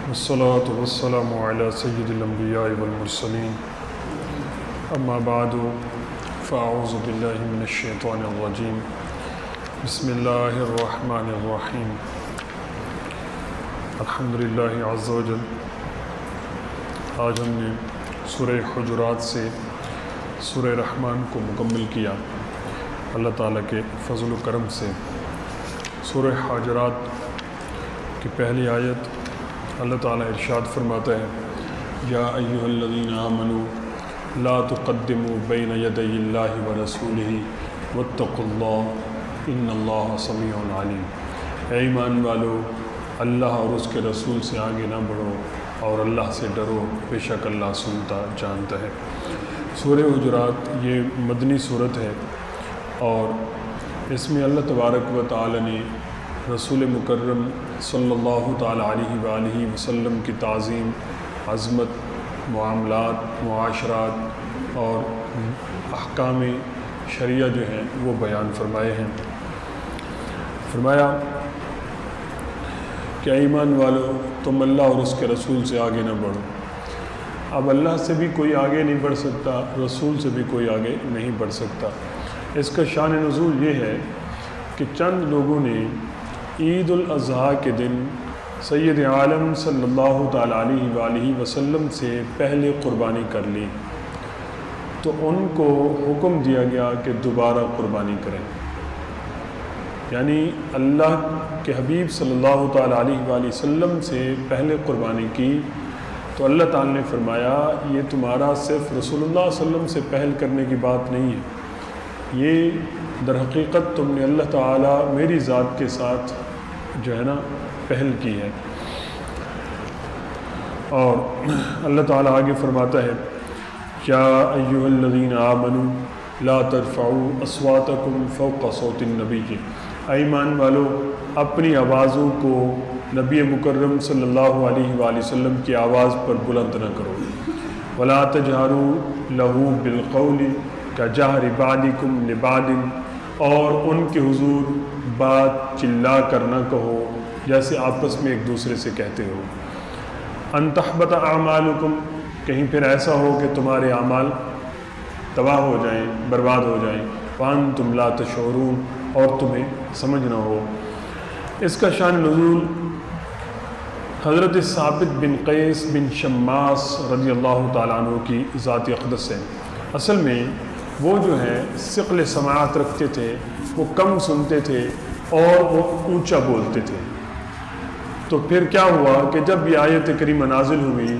والصلاة والسلام على سيد الأنبياء والمرسلين أما بعد فأعوذ بالله من الشيطان الرجيم بسم الله الرحمن الرحيم الحمد لله عز وجل۔ آج ہم نے سورہ حجرات سے سورہ رحمان کو مکمل کیا اللہ تعالیٰ کے فضل و کرم سے۔ سورہ حجرات کی پہلی آیت اللہ تعالیٰ ارشاد فرماتا ہے یا ایھا الذین آمنوا لا تقدموا بین یدی اللہ ورسولہ واتقوا اللہ ان اللہ سمیع علیم۔ اے ایمان والو، اللہ اور اس کے رسول سے آگے نہ بڑھو اور اللہ سے ڈرو، بے شک اللہ سنتا جانتا ہے۔ سورہ حجرات یہ مدنی صورت ہے اور اس میں اللہ تبارک و تعالی نے رسول مکرم صلی اللہ تعالی علیہ وآلہ وسلم کی تعظیم، عظمت، معاملات، معاشرات اور احکام شریعہ جو ہیں وہ بیان فرمائے ہیں۔ فرمایا کہ ایمان والو، تم اللہ اور اس کے رسول سے آگے نہ بڑھو۔ اب اللہ سے بھی کوئی آگے نہیں بڑھ سکتا، رسول سے بھی کوئی آگے نہیں بڑھ سکتا۔ اس کا شان نزول یہ ہے کہ چند لوگوں نے عید الاضحیٰ کے دن سید عالم صلی اللہ تعالی علیہ وآلہ وسلم سے پہلے قربانی کر لی، تو ان کو حکم دیا گیا کہ دوبارہ قربانی کریں۔ یعنی اللہ کے حبیب صلی اللہ تعالی علیہ وآلہ وسلم سے پہلے قربانی کی تو اللہ تعالی نے فرمایا یہ تمہارا صرف رسول اللہ صلی اللہ علیہ وسلم سے پہل کرنے کی بات نہیں ہے، یہ در حقیقت تم نے اللہ تعالیٰ میری ذات کے ساتھ جو ہے نا پہل کی ہے۔ اور اللہ تعالیٰ آگے فرماتا ہے یا ایھا الذین آمنوا لا ترفعوا اصواتکم فوق صوت النبی، ایمان والو اپنی آوازوں کو نبی مکرم صلی اللہ علیہ وآلہ وسلم کی آواز پر بلند نہ کرو۔ ولا تجہروا لہ بالقول کجہر بعضکم لبعض، اور ان کے حضور بات چلا کر نہ کہو جیسے آپس میں ایک دوسرے سے کہتے ہو۔ ان تحبط اعمالکم، کہیں پھر ایسا ہو کہ تمہارے اعمال تباہ ہو جائیں، برباد ہو جائیں۔ وانتم لا تشعرون، اور تمہیں سمجھ نہ ہو۔ اس کا شان نزول حضرت ثابت بن قیس بن شماس رضی اللہ تعالیٰ عنہ کی ذات اقدس ہے۔ اصل میں وہ جو ہے ثقل سماعت رکھتے تھے، وہ کم سنتے تھے اور وہ اونچا بولتے تھے۔ تو پھر کیا ہوا کہ جب یہ آیت کریمہ نازل ہوئی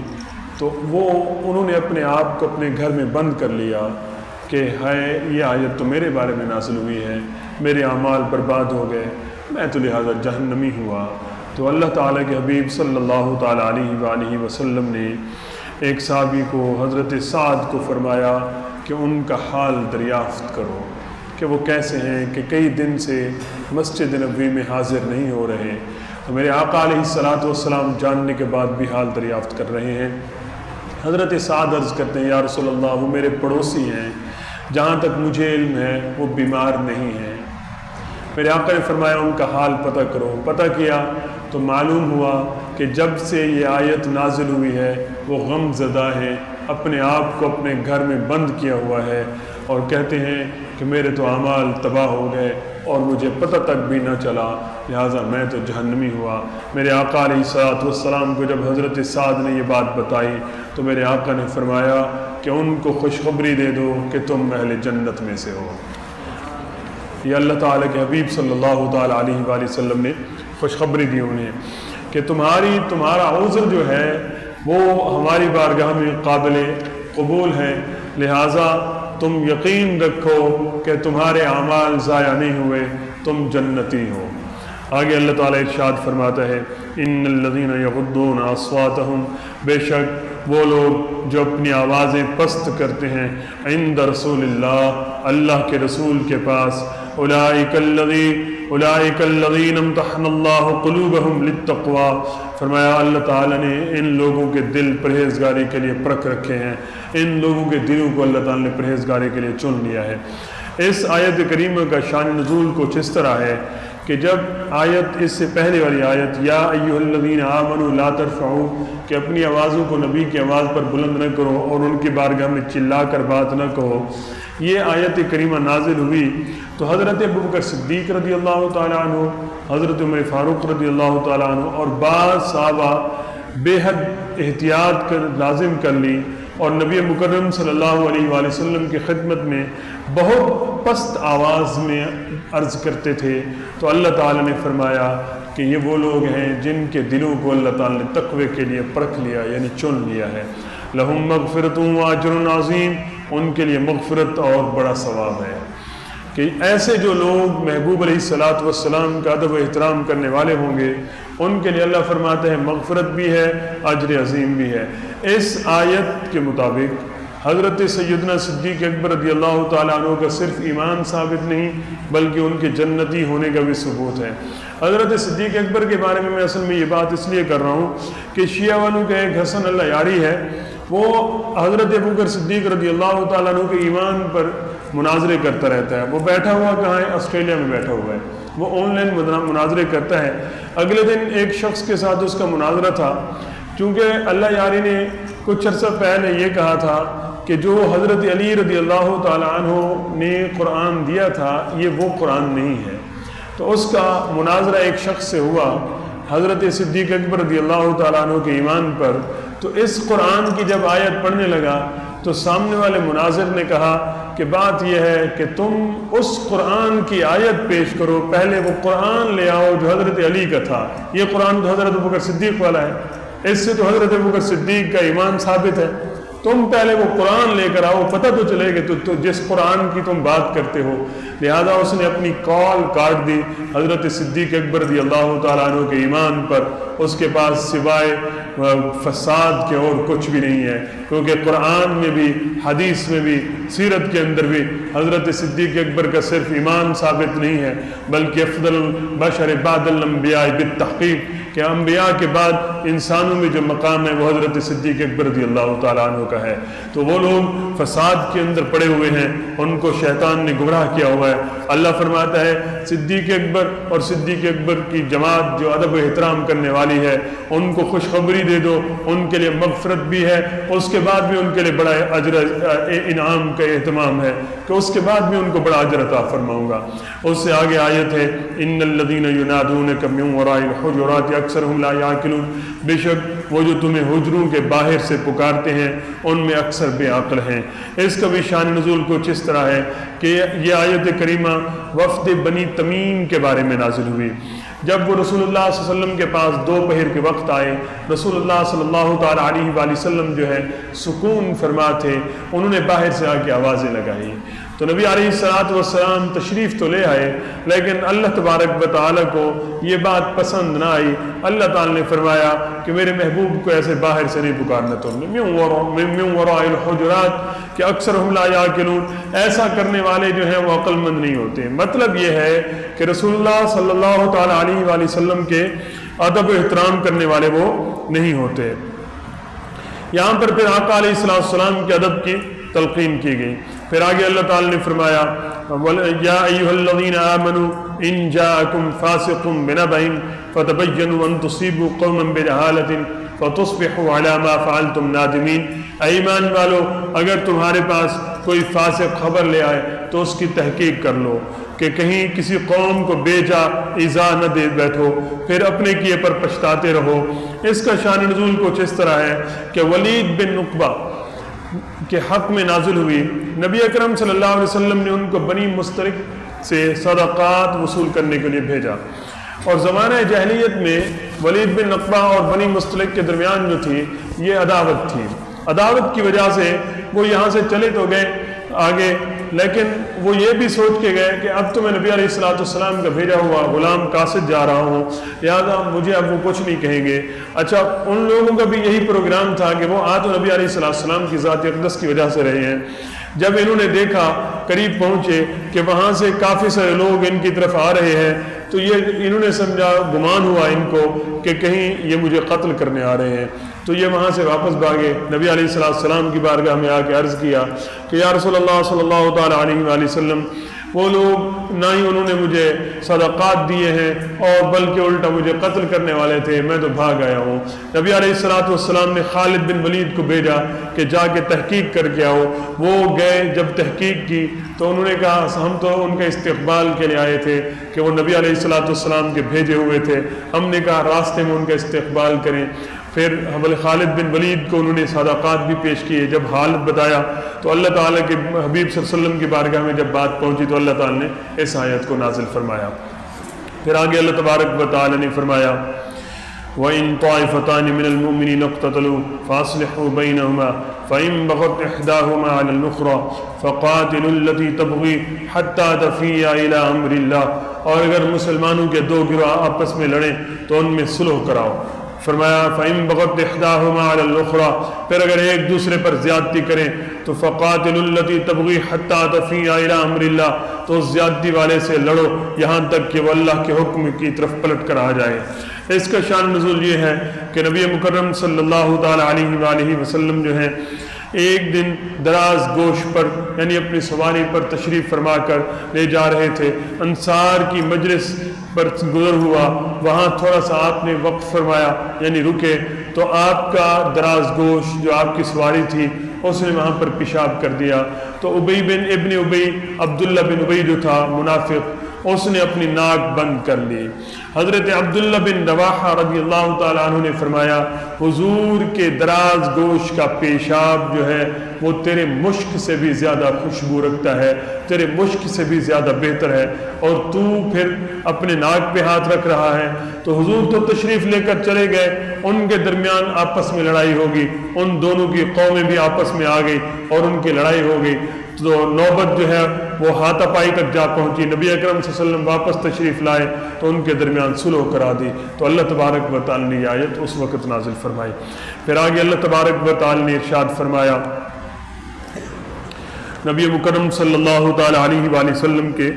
تو انہوں نے اپنے آپ کو اپنے گھر میں بند کر لیا کہ ہے یہ آیت تو میرے بارے میں نازل ہوئی ہے، میرے اعمال برباد ہو گئے، میں تو لہٰذا جہنمی ہوا۔ تو اللہ تعالیٰ کے حبیب صلی اللہ تعالیٰ علیہ وآلہ وسلم نے ایک صحابی کو حضرت سعد کو فرمایا کہ ان کا حال دریافت کرو کہ وہ کیسے ہیں، کہ کئی دن سے مسجد نبوی میں حاضر نہیں ہو رہے۔ تو میرے آقا علیہ السلام جاننے کے بعد بھی حال دریافت کر رہے ہیں۔ حضرت سعد عرض کرتے ہیں یا رسول اللہ، وہ میرے پڑوسی ہیں، جہاں تک مجھے علم ہے وہ بیمار نہیں ہیں۔ میرے آقا نے فرمایا ان کا حال پتہ کرو۔ پتہ کیا تو معلوم ہوا کہ جب سے یہ آیت نازل ہوئی ہے وہ غم زدہ ہے، اپنے آپ کو اپنے گھر میں بند کیا ہوا ہے اور کہتے ہیں کہ میرے تو اعمال تباہ ہو گئے اور مجھے پتہ تک بھی نہ چلا، لہٰذا میں تو جہنمی ہوا۔ میرے آقا علیہ السلام کو جب حضرت سعد نے یہ بات بتائی تو میرے آقا نے فرمایا کہ ان کو خوشخبری دے دو کہ تم اہل جنت میں سے ہو۔ یہ اللہ تعالیٰ کے حبیب صلی اللہ تعالیٰ علیہ وآلہ وسلم نے خوشخبری دی انہیں کہ تمہارا عذر جو ہے وہ ہماری بارگاہ میں قابل قبول ہے، لہٰذا تم یقین رکھو کہ تمہارے اعمال ضائع نہیں ہوئے، تم جنتی ہو۔ آگے اللہ تعالیٰ ارشاد فرماتا ہے ان الذین یغضون اصواتہم، بے شک وہ لوگ جو اپنی آوازیں پست کرتے ہیں عند رسول اللہ، اللہ کے رسول کے پاس، اولئک الذین امتحن اللہ قلوبہم للتقوی، فرمایا اللہ تعالیٰ نے ان لوگوں کے دل پرہیزگاری کے لیے پرکھ رکھے ہیں، ان لوگوں کے دلوں کو اللہ تعالیٰ نے پرہیزگاری کے لیے چن لیا ہے۔ اس آیت کریمہ کا شان نزول کچھ اس طرح ہے کہ جب آیت اس سے پہلے والی آیت یا ایھا الذین آمنوا لا ترفعوا کہ اپنی آوازوں کو نبی کی آواز پر بلند نہ کرو اور ان کی بارگاہ میں چلا کر بات نہ کہو، یہ آیت کریمہ نازل ہوئی تو حضرت ابوبکر صدیق رضی اللہ تعالیٰ عنہ، حضرت عمر فاروق رضی اللہ تعالیٰ عنہ اور بعض صحابہ بے حد احتیاط لازم کر لی اور نبی مکرم صلی اللہ علیہ وآلہ وسلم کی خدمت میں بہت پست آواز میں عرض کرتے تھے، تو اللہ تعالیٰ نے فرمایا کہ یہ وہ لوگ ہیں جن کے دلوں کو اللہ تعالیٰ نے تقوی کے لیے پرکھ لیا، یعنی چن لیا ہے۔ لہم مغفرۃ واجر عظیم، ان کے لیے مغفرت اور بڑا ثواب ہے۔ کہ ایسے جو لوگ محبوب علیہ الصلوۃ والسلام کا ادب و احترام کرنے والے ہوں گے، ان کے لیے اللہ فرماتے ہیں مغفرت بھی ہے، اجر عظیم بھی ہے۔ اس آیت کے مطابق حضرت سیدنا صدیق اکبر رضی اللہ تعالیٰ عنہ کا صرف ایمان ثابت نہیں بلکہ ان کے جنتی ہونے کا بھی ثبوت ہے۔ حضرت صدیق اکبر کے بارے میں اصل میں یہ بات اس لیے کر رہا ہوں کہ شیعہ والوں کا ایک حسن اللہ یاری ہے، وہ حضرت ابوبکر صدیق رضی اللہ تعالیٰ عنہ کے ایمان پر مناظرے کرتا رہتا ہے۔ وہ بیٹھا ہوا کہاں ہے؟ آسٹریلیا میں بیٹھا ہوا ہے، وہ آن لائن مناظرے کرتا ہے۔ اگلے دن ایک شخص کے ساتھ اس کا مناظرہ تھا، چونکہ اللہ یاری نے کچھ عرصہ پہلے یہ کہا تھا کہ جو حضرت علی رضی اللہ تعالیٰ عنہ نے قرآن دیا تھا یہ وہ قرآن نہیں ہے، تو اس کا مناظرہ ایک شخص سے ہوا حضرت صدیق اکبر رضی اللہ تعالیٰ عنہ کے ایمان پر۔ تو اس قرآن کی جب آیت پڑھنے لگا تو سامنے والے مناظر نے کہا کہ بات یہ ہے کہ تم اس قرآن کی آیت پیش کرو، پہلے وہ قرآن لے آؤ جو حضرت علی کا تھا، یہ قرآن تو حضرت ابوبکر صدیق والا ہے، اس سے تو حضرت ابوبکر صدیق کا ایمان ثابت ہے، تم پہلے وہ قرآن لے کر آؤ، پتہ تو چلے کہ تو جس قرآن کی تم بات کرتے ہو۔ لہذا اس نے اپنی کال کاٹ دی حضرت صدیق اکبر رضی اللہ تعالیٰ عنہ کے ایمان پر، اس کے پاس سوائے فساد کے اور کچھ بھی نہیں ہے، کیونکہ قرآن میں بھی، حدیث میں بھی، سیرت کے اندر بھی حضرت صدیق اکبر کا صرف ایمان ثابت نہیں ہے بلکہ افضل البشر بعد الانبیاء بالتحقیق، کہ انبیاء کے بعد انسانوں میں جو مقام ہے وہ حضرت صدیق اکبر رضی اللہ تعالیٰ عنہ کا ہے۔ تو وہ لوگ فساد کے اندر پڑے ہوئے ہیں، ان کو شیطان نے گمراہ کیا ہوا ہے۔ اللہ فرماتا ہے صدیق اکبر اور صدیق اکبر کی جماعت جو ادب و احترام کرنے والی ہے ان کو خوشخبری دے دو، ان کے لیے مغفرت بھی ہے، اس کے بعد بھی ان کے لیے بڑا اجر انعام کا اہتمام ہے کہ اس کے بعد بھی ان کو بڑا اجر عطا فرماؤں گا۔ اس سے آگے آیت ہے ان الذین ینادونک من وراء الحجرات اکثرهم لا یعقلون، بے شک وہ جو تمہیں حجروں کے باہر سے پکارتے ہیں ان میں اکثر بے عقل ہیں۔ اس کا بھی شان نزول کچھ اس طرح ہے کہ یہ آیت کریمہ وفد بنی تمیم کے بارے میں نازل ہوئی۔ جب وہ رسول اللہ صلی اللہ علیہ وسلم کے پاس دوپہر کے وقت آئے، رسول اللہ صلی اللہ تعالیٰ علیہ وآلہ وسلم جو ہے سکون فرما تھے، انہوں نے باہر سے آ کے آوازیں لگائی، تو نبی علیہ السلام تشریف تو لے آئے لیکن اللہ تبارک و تعالیٰ کو یہ بات پسند نہ آئی۔ اللہ تعالیٰ نے فرمایا کہ میرے محبوب کو ایسے باہر سے نہیں پکارنا تم نے، من وراء الحجرات کہ اکثرهم لا یعقلون، ایسا کرنے والے جو ہیں وہ عقل مند نہیں ہوتے۔ مطلب یہ ہے کہ رسول اللہ صلی اللہ تعالیٰ علیہ وآلہ وسلم کے ادب و احترام کرنے والے وہ نہیں ہوتے۔ یہاں پر پھر آقا علیہ السلام کے ادب کی تلقین کی گئی۔ پھر آگے اللہ تعالیٰ نے فرمایا یا ایھا الذین آمنوا ان جاءکم فاسق بنبأ فتبینوا ان تصیبوا قوما بجہالۃ فتصبحوا علی ما فعلتم نادمین، اے ایمان والو اگر تمہارے پاس کوئی فاسق خبر لے آئے تو اس کی تحقیق کر لو کہ کہیں کسی قوم کو بے جا ایذا نہ دے بیٹھو، پھر اپنے کیے پر پچھتاتے رہو۔ اس کا شان نزول کچھ اس طرح ہے کہ ولید بن عقبہ کے حق میں نازل ہوئی، نبی اکرم صلی اللہ علیہ وسلم نے ان کو بنی مستلق سے صدقات وصول کرنے کے لیے بھیجا، اور زمانہ جاہلیت میں ولید بن عقبہ اور بنی مستلق کے درمیان جو تھی یہ عداوت تھی۔ عداوت کی وجہ سے وہ یہاں سے چلے تو گئے آگے، لیکن وہ یہ بھی سوچ کے گئے کہ اب تو میں نبی علیہ السلام کا بھیجا ہوا غلام قاصد جا رہا ہوں، لہٰذا مجھے اب وہ کچھ نہیں کہیں گے۔ اچھا ان لوگوں کا بھی یہی پروگرام تھا کہ وہ تو نبی علیہ السلام کی ذات اقدس کی وجہ سے رہے ہیں۔ جب انہوں نے دیکھا، قریب پہنچے کہ وہاں سے کافی سارے لوگ ان کی طرف آ رہے ہیں، تو یہ انہوں نے سمجھا، گمان ہوا ان کو کہ کہیں یہ مجھے قتل کرنے آ رہے ہیں، تو یہ وہاں سے واپس بھاگے۔ نبی علیہ السلام کی بارگاہ میں آ کے عرض کیا کہ یا رسول اللہ صلی اللہ تعالیٰ علیہ وآلہ وسلم، وہ لوگ نہ ہی انہوں نے مجھے صدقات دیے ہیں اور بلکہ الٹا مجھے قتل کرنے والے تھے، میں تو بھاگ آیا ہوں۔ نبی علیہ السلام نے خالد بن ولید کو بھیجا کہ جا کے تحقیق کر کے آؤ۔ وہ گئے، جب تحقیق کی تو انہوں نے کہا ہم تو ان کے استقبال کے لیے آئے تھے کہ وہ نبی علیہ السلام کے بھیجے ہوئے تھے، ہم نے کہا راستے میں ان کا استقبال کریں۔ پھر خالد بن ولید کو انہوں نے صدقات بھی پیش کیے۔ جب حالت بتایا تو اللہ تعالیٰ کے حبیب صلی اللہ علیہ وسلم کی بارگاہ میں جب بات پہنچی تو اللہ تعالیٰ نے اس آیت کو نازل فرمایا۔ پھر آگے اللہ تبارک و تعالیٰ نے فرمایا وَإِن طَائِفَتَانِ مِنَ الْمُؤْمِنِينَ اقْتَتَلُوا فَأَصْلِحُوا بَيْنَهُمَا فَإِن بَغَتْ إِحْدَاهُمَا عَلَى الْأُخْرَى فَقَاتِلُوا الَّتِي تَبْغِي حَتَّى تَفِيَّ إِلَىٰ أَمْرِ اللَّهِ، اور اگر مسلمانوں کے دو گروہ آپس میں لڑیں تو ان میں صلح کراؤ۔ فرمایا فَإِن بَغَتْ إِحْدَاهُمَا عَلَى الْأُخْرَى، پھر اگر ایک دوسرے پر زیادتی کریں تو فَقَاتِلُوا الَّتِي تَبْغِي حَتَّى تَفِيَّ إِلَىٰ أَمْرِ اللَّهِ، تو اس زیادتی والے سے لڑو یہاں تک کہ وہ اللہ کے حکم کی طرف پلٹ کر آ جائے۔ اس کا شان نزول یہ ہے کہ نبی مکرم صلی اللہ تعالیٰ علیہ وآلہ وسلم جو ہے ایک دن دراز گوش پر یعنی اپنی سواری پر تشریف فرما کر لے جا رہے تھے، انصار کی مجلس پر گزر ہوا، وہاں تھوڑا سا آپ نے وقف فرمایا یعنی رکے، تو آپ کا دراز گوش جو آپ کی سواری تھی اس نے وہاں پر پیشاب کر دیا۔ تو ابن ابی عبداللہ بن ابی جو تھا منافق، اس نے اپنی ناک بند کر لی۔ حضرت عبداللہ بن رواحہ رضی اللہ تعالیٰ عنہ نے فرمایا حضور کے دراز گوش کا پیشاب جو ہے وہ تیرے مشک سے بھی زیادہ خوشبو رکھتا ہے، تیرے مشک سے بھی زیادہ بہتر ہے، اور تو پھر اپنے ناک پہ ہاتھ رکھ رہا ہے۔ تو حضور تو تشریف لے کر چلے گئے، ان کے درمیان آپس میں لڑائی ہوگی، ان دونوں کی قومیں بھی آپس میں آ گئی اور ان کی لڑائی ہو گئی۔ تو نوبت جو ہے وہ ہاتھا پائی تک جا پہنچی، نبی اکرم صلی اللہ علیہ وسلم واپس تشریف لائے تو ان کے درمیان صلح کرا دی۔ تو اللہ تبارک و تعالی نے یہ آیت اس وقت نازل فرمائی۔ پھر آگے اللہ تبارک و تعالی نے ارشاد فرمایا نبی مکرم صلی اللہ تعالی علیہ وآلہ وسلم کے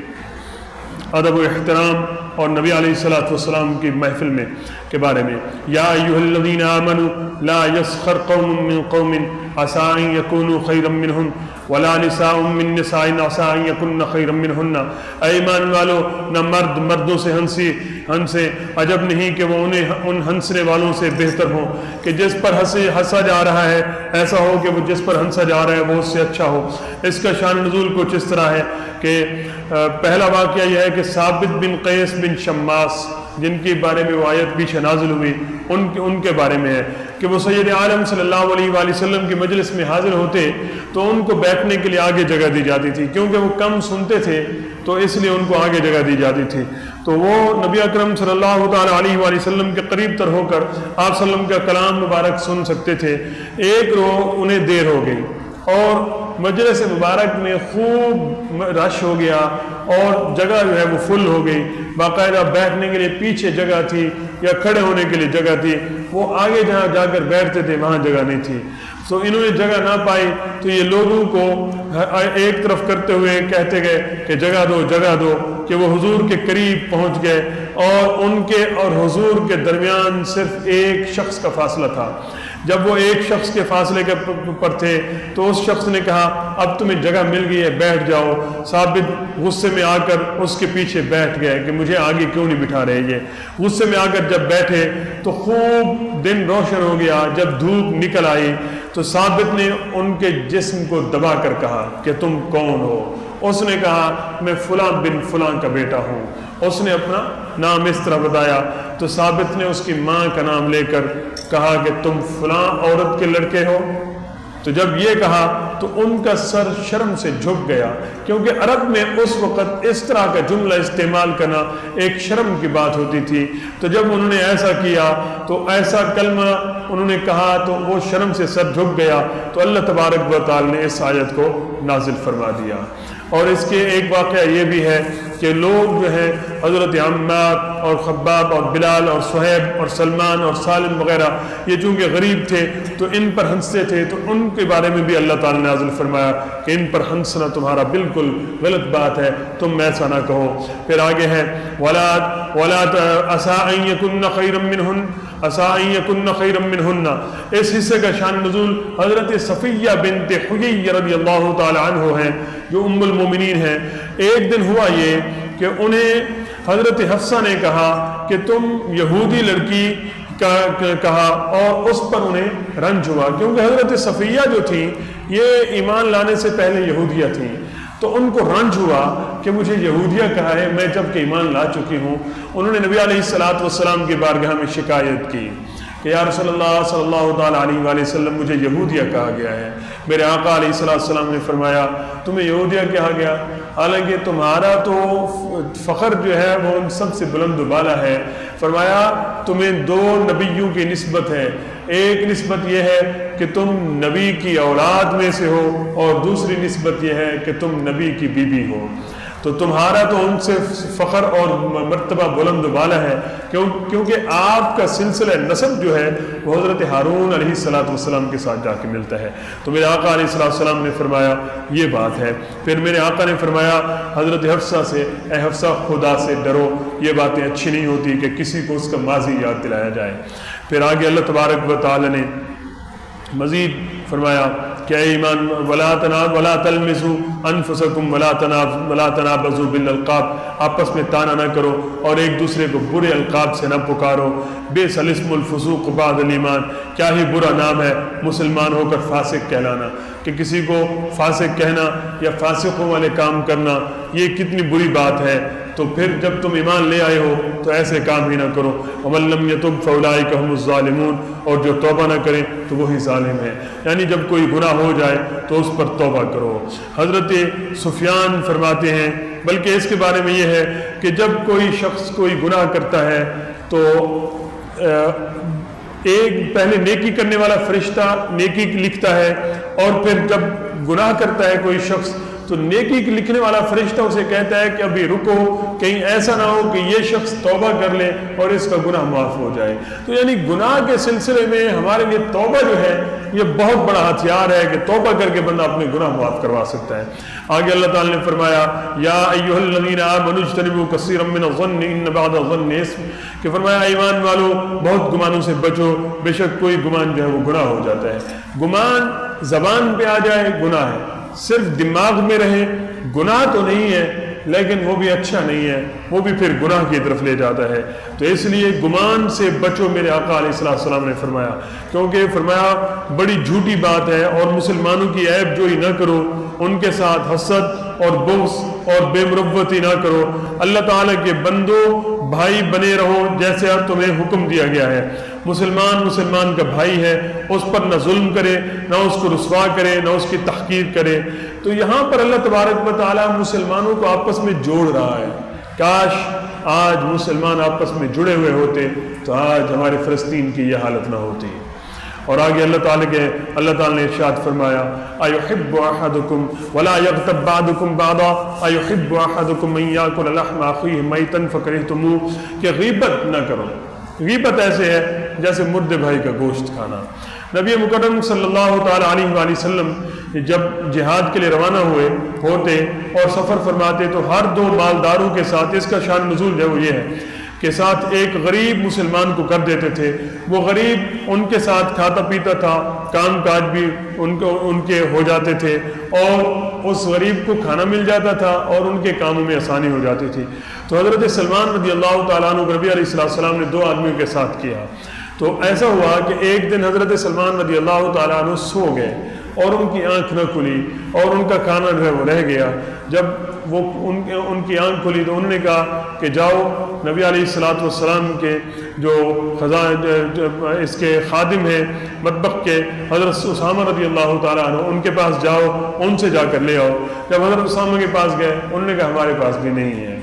ادب و احترام اور نبی علیہ السلام کی محفل میں کے بارے میں، یا ایھا الذین آمنوا لا یسخر قوم من قوم عسى ان یکونوا خیرا منہم ولا نساء من نساء عسى ان یکن خیرا منہن، اے ایمان والو نہ مرد مردوں سے ہنسے، عجب نہیں کہ وہ ان ہنسنے والوں سے بہتر ہوں، کہ جس پر ہنسا جا رہا ہے ایسا ہو کہ وہ جس پر ہنسا جا رہا ہے وہ اس سے اچھا ہو۔ اس کا شان نزول کچھ اس طرح ہے کہ پہلا واقعہ یہ ہے کہ ثابت بن قیس بن شماس جن کے بارے میں وہ آیت پیچھے نازل ہوئی ان کے بارے میں ہے کہ وہ سید عالم صلی اللہ علیہ وآلہ وسلم کی مجلس میں حاضر ہوتے تو ان کو بیٹھنے کے لیے آگے جگہ دی جاتی تھی، کیونکہ وہ کم سنتے تھے تو اس لیے ان کو آگے جگہ دی جاتی تھی۔ تو وہ نبی اکرم صلی اللہ تعالیٰ علیہ وآلہ وسلم کے قریب تر ہو کر آپ صلی اللہ علیہ وسلم کا کلام مبارک سن سکتے تھے۔ ایک روز انہیں دیر ہو گئی اور مجلس مبارک میں خوب رش ہو گیا اور جگہ جو ہے وہ فل ہو گئی، باقاعدہ بیٹھنے کے لیے پیچھے جگہ تھی یا کھڑے ہونے کے لیے جگہ تھی، وہ آگے جہاں جا کر بیٹھتے تھے وہاں جگہ نہیں تھی۔ تو انہوں نے جگہ نہ پائی تو یہ لوگوں کو ایک طرف کرتے ہوئے کہتے گئے کہ جگہ دو جگہ دو، کہ وہ حضور کے قریب پہنچ گئے اور ان کے اور حضور کے درمیان صرف ایک شخص کا فاصلہ تھا۔ جب وہ ایک شخص کے فاصلے کے پر تھے تو اس شخص نے کہا اب تمہیں جگہ مل گئی ہے بیٹھ جاؤ۔ ثابت غصے میں آ کر اس کے پیچھے بیٹھ گئے کہ مجھے آگے کیوں نہیں بٹھا رہے یہ۔ غصے میں آ کر جب بیٹھے تو خوب دن روشن ہو گیا، جب دھوپ نکل آئی تو ثابت نے ان کے جسم کو دبا کر کہا کہ تم کون ہو؟ اس نے کہا میں فلاں بن فلاں کا بیٹا ہوں۔ اس نے اپنا نام اس طرح بتایا تو ثابت نے اس کی ماں کا نام لے کر کہا کہ تم فلاں عورت کے لڑکے ہو۔ تو جب یہ کہا تو ان کا سر شرم سے جھک گیا، کیونکہ عرب میں اس وقت اس طرح کا جملہ استعمال کرنا ایک شرم کی بات ہوتی تھی۔ تو جب انہوں نے ایسا کیا تو ایسا کلمہ انہوں نے کہا تو وہ شرم سے سر جھک گیا، تو اللہ تبارک و تعالی نے اس آیت کو نازل فرما دیا۔ اور اس کے ایک واقعہ یہ بھی ہے کہ لوگ جو ہے حضرت عمار اور خباب اور بلال اور صہیب اور سلمان اور سالم وغیرہ یہ چونکہ غریب تھے تو ان پر ہنستے تھے، تو ان کے بارے میں بھی اللہ تعالیٰ نے نازل فرمایا کہ ان پر ہنسنا تمہارا بالکل غلط بات ہے، تم ایسا نہ کہو۔ پھر آگے ہے وَلَا عَسَىٰ أَن يَكُنَّ خَيْرًا مِّنْهُنَّ عسى ان يكن خيرا منهن۔ اس حصے کا شان نزول حضرت صفیہ بنت حیی رضی اللہ تعالی عنہ ہیں جو ام المومنین ہیں۔ ایک دن ہوا یہ کہ انہیں حضرت حفصہ نے کہا کہ تم یہودی لڑکی کہا، اور اس پر انہیں رنج ہوا، کیونکہ حضرت صفیہ جو تھیں یہ ایمان لانے سے پہلے یہودیہ تھیں، تو ان کو رنج ہوا کہ مجھے یہودیہ کہا ہے میں جب کہ ایمان لا چکی ہوں۔ انہوں نے نبی علیہ السلام کی بارگاہ میں شکایت کی کہ یا رسول اللہ صلی اللہ تعالیٰ علیہ وآلہ وسلم مجھے یہودیہ کہا گیا ہے۔ میرے آقا علیہ السلام نے فرمایا تمہیں یہودیہ کہا گیا، حالانکہ تمہارا تو فخر جو ہے وہ ان سب سے بلند و بالا ہے۔ فرمایا تمہیں دو نبیوں کی نسبت ہے، ایک نسبت یہ ہے کہ تم نبی کی اولاد میں سے ہو، اور دوسری نسبت یہ ہے کہ تم نبی کی بیوی ہو، تو تمہارا تو ان سے فخر اور مرتبہ بلند و بالا ہے، کیونکہ آپ کا سلسلہ نسب جو ہے وہ حضرت ہارون علیہ السلام کے ساتھ جا کے ملتا ہے۔ تو میرے آقا علیہ السلام نے فرمایا یہ بات ہے۔ پھر میرے آقا نے فرمایا حضرت حفصہ سے، اے حفصہ خدا سے ڈرو، یہ باتیں اچھی نہیں ہوتی کہ کسی کو اس کا ماضی یاد دلایا جائے۔ پھر آگے اللہ تبارک و تعالی نے مزید فرمایا کہ اے ایمان ولا تلمزوا انفسکم ولا تنابزوا بالالقاب، آپس میں تانا نہ کرو اور ایک دوسرے کو برے القاب سے نہ پکارو۔ بئس الاسم الفسوق بعد الایمان، کیا ہی برا نام ہے مسلمان ہو کر فاسق کہلانا، کہ کسی کو فاسق کہنا یا فاسقوں والے کام کرنا یہ کتنی بری بات ہے۔ تو پھر جب تم ایمان لے آئے ہو تو ایسے کام ہی نہ کرو۔ ومن لم یتب فاولئک هم الظالمون، اور جو توبہ نہ کریں تو وہی ظالم ہے، یعنی جب کوئی گناہ ہو جائے تو اس پر توبہ کرو۔ حضرت سفیان فرماتے ہیں، بلکہ اس کے بارے میں یہ ہے کہ جب کوئی شخص کوئی گناہ کرتا ہے تو ایک پہلے نیکی کرنے والا فرشتہ نیکی لکھتا ہے، اور پھر جب گناہ کرتا ہے کوئی شخص تو نیکی لکھنے والا فرشتہ اسے کہتا ہے کہ ابھی رکو، کہیں ایسا نہ ہو کہ یہ شخص توبہ کر لے اور اس کا گناہ معاف ہو جائے۔ تو یعنی گناہ کے سلسلے میں ہمارے لیے توبہ جو ہے یہ بہت بڑا ہتھیار ہے کہ توبہ کر کے بندہ اپنے گناہ معاف کروا سکتا ہے۔ آگے اللہ تعالی نے فرمایا یا ایھا الذین آمنوا اجتنبوا کثیرا من الظن ان بعض الظن اثم، کہ فرمایا ایمان والو بہت گمانوں سے بچو، بے شک کوئی گمان جو ہے وہ گناہ ہو جاتا ہے۔ گمان زبان پہ آ جائے گناہ ہے، صرف دماغ میں رہے گناہ تو نہیں ہے لیکن وہ بھی اچھا نہیں ہے، وہ بھی پھر گناہ کی طرف لے جاتا ہے۔ تو اس لیے گمان سے بچو، میرے آقا علیہ السلام نے فرمایا، کیونکہ فرمایا بڑی جھوٹی بات ہے، اور مسلمانوں کی عیب جوئی نہ کرو، ان کے ساتھ حسد اور بغض اور بے مروتی نہ کرو۔ اللہ تعالیٰ کے بندو بھائی بنے رہو جیسے تمہیں حکم دیا گیا ہے۔ مسلمان کا بھائی ہے، اس پر نہ ظلم کرے، نہ اس کو رسوا کرے، نہ اس کی تحقیر کرے۔ تو یہاں پر اللہ تبارک و تعالیٰ مسلمانوں کو آپس میں جوڑ رہا ہے۔ کاش آج مسلمان آپس میں جڑے ہوئے ہوتے تو آج ہمارے فلسطین کی یہ حالت نہ ہوتی۔ اور آگے اللہ تعالیٰ نے ارشاد فرمایا ایحب احدکم ولا یغتب بعضکم بعضا ایحب احدکم ان یاکل لحم اخیہ میتا فکرہتموہ، کہ غیبت نہ کرو۔ غیبت ایسے ہے جیسے مردے بھائی کا گوشت کھانا۔ نبی مکرم صلی اللہ تعالیٰ علیہ وآلہ وسلم جب جہاد کے لیے روانہ ہوتے اور سفر فرماتے تو ہر دو مالداروں کے ساتھ، اس کا شان نزول جو ہے وہ یہ ہے کہ ساتھ ایک غریب مسلمان کو کر دیتے تھے۔ وہ غریب ان کے ساتھ کھاتا پیتا تھا، کام کاج بھی ان کے ہو جاتے تھے، اور اس غریب کو کھانا مل جاتا تھا اور ان کے کاموں میں آسانی ہو جاتی تھی۔ تو حضرت سلمان رضی اللہ تعالیٰ عنہ نبی علیہ السلام نے دو آدمیوں کے ساتھ کیا۔ تو ایسا ہوا کہ ایک دن حضرت سلمان رضی اللہ تعالیٰ عنہ سو گئے اور ان کی آنکھ نہ کھلی اور ان کا کھانا جو ہے وہ رہ گیا۔ جب وہ ان کی آنکھ کھلی تو انہوں نے کہا کہ جاؤ نبی علیہ السلام کے جو اس کے خادم ہیں مطبخ کے، حضرت اسامہ رضی اللہ تعالیٰ عنہ، ان کے پاس جاؤ، ان سے جا کر لے آؤ۔ جب حضرت اسامہ کے پاس گئے انہوں نے کہا ہمارے پاس بھی نہیں ہے۔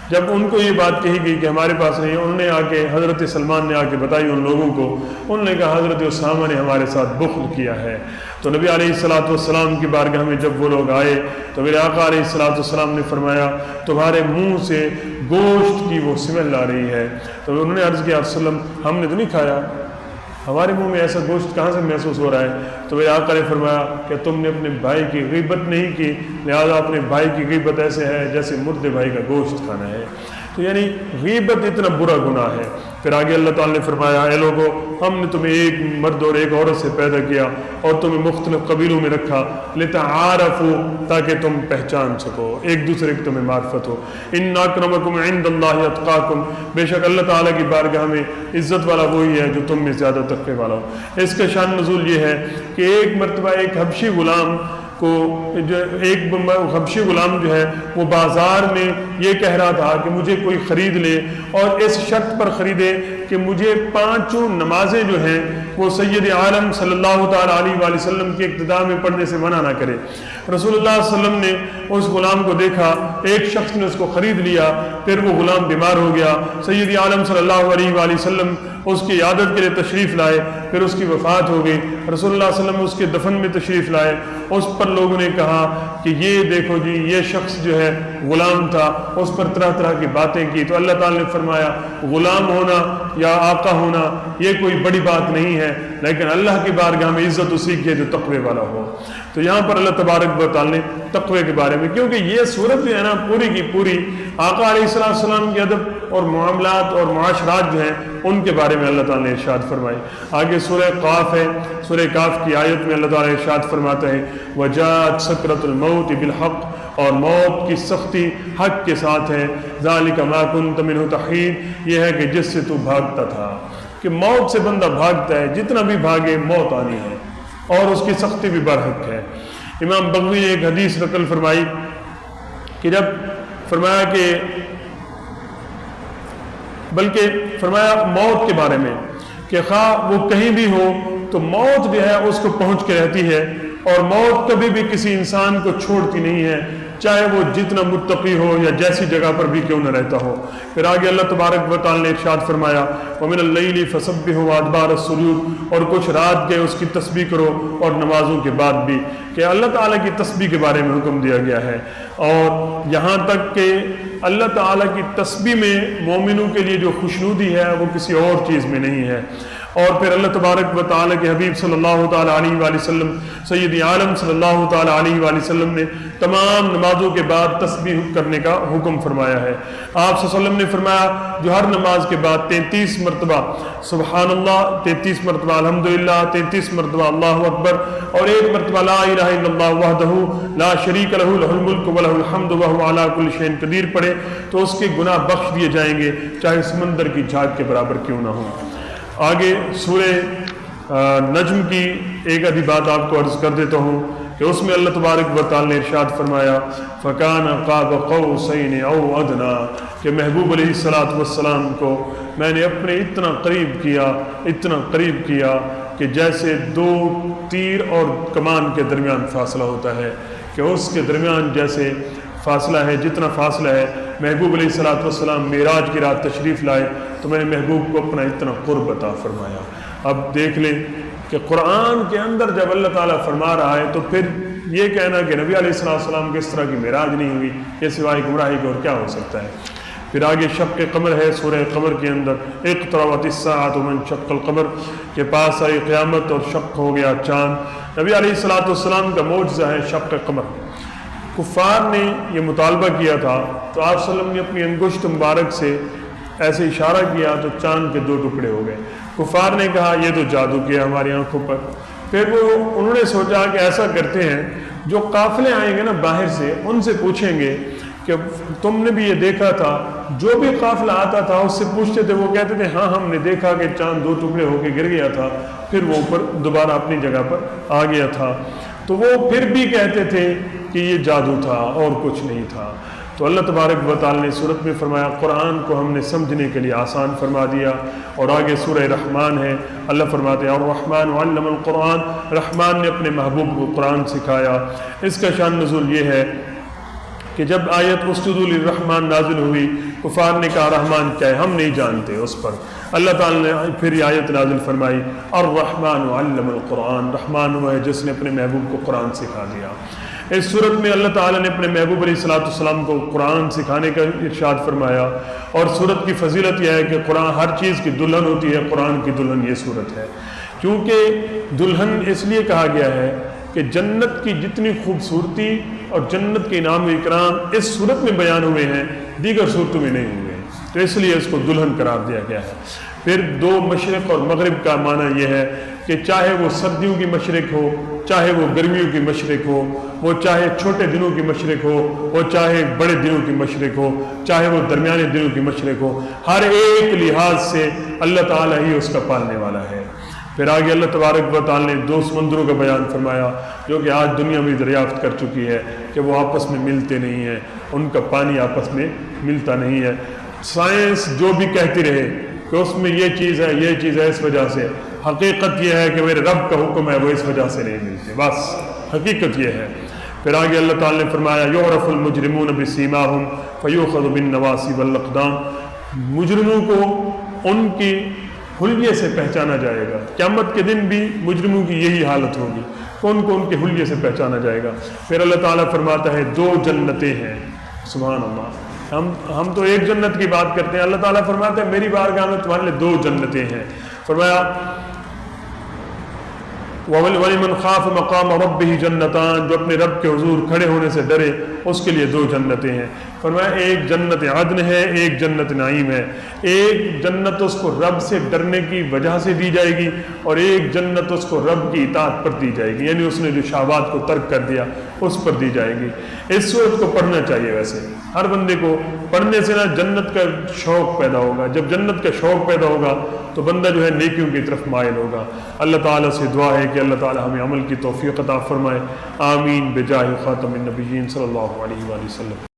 جب ان کو یہ بات کہی گئی کہ ہمارے پاس نہیں ہے، انہوں نے آ کے حضرت سلمان نے آ کے بتائی ان لوگوں کو، انہوں نے کہا حضرت اسامہ نے ہمارے ساتھ بخل کیا ہے۔ تو نبی علیہ السلام کی بارگاہ میں جب وہ لوگ آئے تو میرے آقا علیہ السلام نے فرمایا تمہارے منہ سے گوشت کی وہ سمیل آ رہی ہے۔ تو انہوں نے عرض کیا رسول اللہ ہم نے تو نہیں کھایا، ہمارے منہ میں ایسا گوشت کہاں سے محسوس ہو رہا ہے؟ تو میرے آقا نے فرمایا کہ تم نے اپنے بھائی کی غیبت نہیں کی، لہذا اپنے بھائی کی غیبت ایسے ہے جیسے مردے بھائی کا گوشت کھانا ہے۔ تو یعنی غیبت اتنا برا گناہ ہے۔ پھر آگے اللہ تعالیٰ نے فرمایا اے لوگو ہم نے تمہیں ایک مرد اور ایک عورت سے پیدا کیا اور تمہیں مختلف قبیلوں میں رکھا لتعارفوا تاکہ تم پہچان سکو، ایک دوسرے کی تمہیں معرفت ہو۔ ان اکرمکم عند اللہ اتقاکم، بے شک اللہ تعالیٰ کی بارگاہ میں عزت والا وہی ہے جو تم میں زیادہ تقوی والا ہو۔ اس کا شان نزول یہ ہے کہ ایک مرتبہ ایک حبشی غلام کو ایک حبشی غلام جو ہے وہ بازار میں یہ کہہ رہا تھا کہ مجھے کوئی خرید لے اور اس شرط پر خریدے کہ مجھے 5 نمازیں جو ہیں وہ سید عالم صلی اللہ تعالیٰ علیہ وآلہ وسلم کی اقتداء میں پڑھنے سے منع نہ کرے۔ رسول اللہ صلی اللہ علیہ وسلم نے اس غلام کو دیکھا، ایک شخص نے اس کو خرید لیا، پھر وہ غلام بیمار ہو گیا، سید عالم صلی اللہ علیہ وآلہ وسلم اس کی عیادت کے لیے تشریف لائے، پھر اس کی وفات ہو گئی، رسول اللہ صلی اللہ علیہ وسلم اس کے دفن میں تشریف لائے۔ اس پر لوگوں نے کہا کہ یہ دیکھو جی یہ شخص جو ہے غلام تھا، اس پر طرح طرح کی باتیں کی، تو اللہ تعالیٰ نے فرمایا غلام ہونا یا آقا ہونا یہ کوئی بڑی بات نہیں ہے، لیکن اللہ کی بارگاہ میں عزت اسی کی ہے جو تقوی والا ہو۔ تو یہاں پر اللہ تبارک و تعالیٰ نے تقوی کے بارے میں، کیونکہ یہ صورت جو ہے نا پوری کی پوری آقا علیہ السلام کے ادب اور معاملات اور معاشرات جو ہیں ان کے بارے میں اللہ تعالیٰ نے ارشاد فرمائی۔ آگے سورہ قاف ہے، سورہ قاف کی آیت میں اللہ تعالیٰ نے ارشاد فرماتا ہے وَجَاءَتْ سَكْرَةُ الْمَوْتِ بِالْحَقِّ، اور موت کی سختی حق کے ساتھ ہے، ذَلِكَ مَا كُنْتَ مِنْهُ تَحِيدٌ، یہ ہے کہ جس سے تو بھاگتا تھا، کہ موت سے بندہ بھاگتا ہے، جتنا بھی بھاگے موت آنی ہے اور اس کی سختی بھی برحق ہے۔ امام بغوی نے ایک حدیث نقل فرمائی کہ جب فرمایا کہ بلکہ فرمایا موت کے بارے میں کہ خواہ وہ کہیں بھی ہو تو موت جو ہے اس کو پہنچ کے رہتی ہے، اور موت کبھی بھی کسی انسان کو چھوڑتی نہیں ہے، چاہے وہ جتنا متقی ہو یا جیسی جگہ پر بھی کیوں نہ رہتا ہو۔ پھر آگے اللہ تبارک و تعالیٰ نے ارشاد فرمایا وَمِنَ اللَّيْلِ فَسَبِّحُ وَأَدْبَارَ السُّجُودِ، اور کچھ رات کے اس کی تسبیح کرو اور نمازوں کے بعد بھی، کہ اللہ تعالیٰ کی تسبیح کے بارے میں حکم دیا گیا ہے۔ اور یہاں تک کہ اللہ تعالیٰ کی تسبیح میں مومنوں کے لیے جو خوشنودی ہے وہ کسی اور چیز میں نہیں ہے۔ اور پھر اللہ تبارک و تعالیٰ کے حبیب صلی اللہ تعالیٰ علیہ وآلہ وسلم سید عالم صلی اللہ تعالیٰ علیہ وآلہ وسلم نے تمام نمازوں کے بعد تسبیح کرنے کا حکم فرمایا ہے۔ آپ صلی اللہ علیہ وسلم نے فرمایا جو ہر نماز کے بعد 33 مرتبہ سبحان اللہ، 33 مرتبہ الحمدللہ، 33 مرتبہ اللہ اکبر اور 1 مرتبہ لا الہ الا اللہ وحدہ لا شریک لہ لہ الملک ولہ الحمد وہو علی کل شیء قدیر پڑھے تو اس کے گناہ بخش دیے جائیں گے، چاہے سمندر کی جھاگ کے برابر کیوں نہ ہو۔ آگے سورہ نجم کی ایک آدھی بات آپ کو عرض کر دیتا ہوں کہ اس میں اللہ تبارک و تعالیٰ نے ارشاد فرمایا فَكَانَ قَابَ قَوْسَيْنِ أَوْ أَدْنَىٰ، کہ محبوب علیہ السلام کو میں نے اپنے اتنا قریب کیا کہ جیسے 2 تیر اور کمان کے درمیان فاصلہ ہوتا ہے، کہ اس کے درمیان جیسے فاصلہ ہے، جتنا فاصلہ ہے محبوب علیہ السلام معراج کی رات تشریف لائے تو میں نے محبوب کو اپنا اتنا قرب عطا فرمایا۔ اب دیکھ لیں کہ قرآن کے اندر جب اللہ تعالیٰ فرما رہا ہے تو پھر یہ کہنا کہ نبی علیہ السلام کی اس طرح کی معراج نہیں ہوئی، یہ سوائے گمراہی کے اور کیا ہو سکتا ہے۔ پھر آگے شق قمر ہے، سورہ قمر کے اندر اقتربت الساعۃ وانشق القمر، کے پاس آئی قیامت اور شق ہو گیا چاند۔ نبی علیہ السلام کا معجزہ ہے شق قمر۔ کفار نے یہ مطالبہ کیا تھا تو آپ صلی اللہ علیہ وسلم نے اپنی انگشت مبارک سے ایسے اشارہ کیا تو چاند کے 2 ٹکڑے ہو گئے۔ کفار نے کہا یہ تو جادو کیا ہماری آنکھوں پر۔ پھر انہوں نے سوچا کہ ایسا کرتے ہیں جو قافلے آئیں گے نا باہر سے ان سے پوچھیں گے کہ تم نے بھی یہ دیکھا تھا، جو بھی قافلہ آتا تھا اس سے پوچھتے تھے، وہ کہتے تھے ہاں ہم نے دیکھا کہ چاند 2 ٹکڑے ہو کے گر گیا تھا، پھر وہ اوپر دوبارہ اپنی جگہ پر آ گیا تھا، تو وہ پھر بھی کہتے تھے کہ یہ جادو تھا اور کچھ نہیں تھا۔ تو اللہ تبارک و تعالیٰ نے صورت میں فرمایا قرآن کو ہم نے سمجھنے کے لیے آسان فرما دیا۔ اور آگے سورہ رحمان ہے، اللہ فرماتے ہیں الرحمن علم القرآن، رحمان نے اپنے محبوب کو قرآن سکھایا۔ اس کا شان نزول یہ ہے کہ جب آیت اسجدوا للرحمن نازل ہوئی کفار نے کہا رحمان کیا ہے، ہم نہیں جانتے اس پر۔ اللہ تعالیٰ نے پھر یہ آیت نازل فرمائی الرحمن علم القرآن، رحمان وہ ہے جس نے اپنے محبوب کو قرآن سکھا دیا۔ اس صورت میں اللہ تعالیٰ نے اپنے محبوب علیہ السلام کو قرآن سکھانے کا ارشاد فرمایا، اور صورت کی فضیلت یہ ہے کہ قرآن ہر چیز کی دلہن ہوتی ہے، قرآن کی دلہن یہ صورت ہے، کیونکہ دلہن اس لیے کہا گیا ہے کہ جنت کی جتنی خوبصورتی اور جنت کے انعام و اکرام اس صورت میں بیان ہوئے ہیں دیگر صورتوں میں نہیں ہوئے ہیں۔ تو اس لیے اس کو دلہن قرار دیا گیا ہے۔ پھر دو مشرق اور مغرب کا معنی یہ ہے کہ چاہے وہ سردیوں کی مشرق ہو، چاہے وہ گرمیوں کی مشرق ہو، وہ چاہے چھوٹے دنوں کی مشرق ہو، وہ چاہے بڑے دنوں کی مشرق ہو، چاہے وہ درمیانے دنوں کی مشرق ہو، ہر ایک لحاظ سے اللہ تعالیٰ ہی اس کا پالنے والا ہے۔ پھر آگے اللہ تبارک و تعالیٰ نے دو سمندروں کا بیان فرمایا جو کہ آج دنیا میں دریافت کر چکی ہے کہ وہ آپس میں ملتے نہیں ہیں، ان کا پانی آپس میں ملتا نہیں ہے۔ سائنس جو بھی کہتی رہے کہ اس میں یہ چیز ہے، یہ چیز ہے، اس وجہ سے، حقیقت یہ ہے کہ میرے رب کا حکم ہے وہ اس وجہ سے نہیں ملتے، بس حقیقت یہ ہے۔ پھر آگے اللہ تعالیٰ نے فرمایا یعرف المجرمون بسیماہم فیؤخذ بالنواصی والاقدام، مجرموں کو ان کی حلیے سے پہچانا جائے گا۔ قیامت کے دن بھی مجرموں کی یہی حالت ہوگی، کون کو ان کے حلیے سے پہچانا جائے گا۔ پھر اللہ تعالیٰ فرماتا ہے دو جنتیں ہیں، سبحان اللہ، ہم تو ایک جنت کی بات کرتے ہیں، اللہ تعالیٰ فرماتا ہے میری بارگاہ میں تمہارے لیے دو جنتیں ہیں۔ فرمایا وَلِمَنْ خَافَ مَقَامَ رَبِّهِ جَنَّتَانِ، جو اپنے رب کے حضور کھڑے ہونے سے ڈرے اس کے لیے دو جنتیں ہیں۔ فرمایا ایک جنت عدن ہے، ایک جنت نعیم ہے۔ ایک جنت اس کو رب سے ڈرنے کی وجہ سے دی جائے گی اور ایک جنت اس کو رب کی اطاعت پر دی جائے گی، یعنی اس نے جو شہوات کو ترک کر دیا اس پر دی جائے گی۔ اس صورت کو پڑھنا چاہیے، ویسے ہر بندے کو پڑھنے سے نا جنت کا شوق پیدا ہوگا۔ جب جنت کا شوق پیدا ہوگا تو بندہ جو ہے نیکیوں کی طرف مائل ہوگا۔ اللہ تعالیٰ سے دعا ہے کہ اللہ تعالیٰ ہمیں عمل کی توفیق عطا فرمائے، آمین بجاہ خاتم النبیین صلی اللہ علیہ وآلہ وسلم۔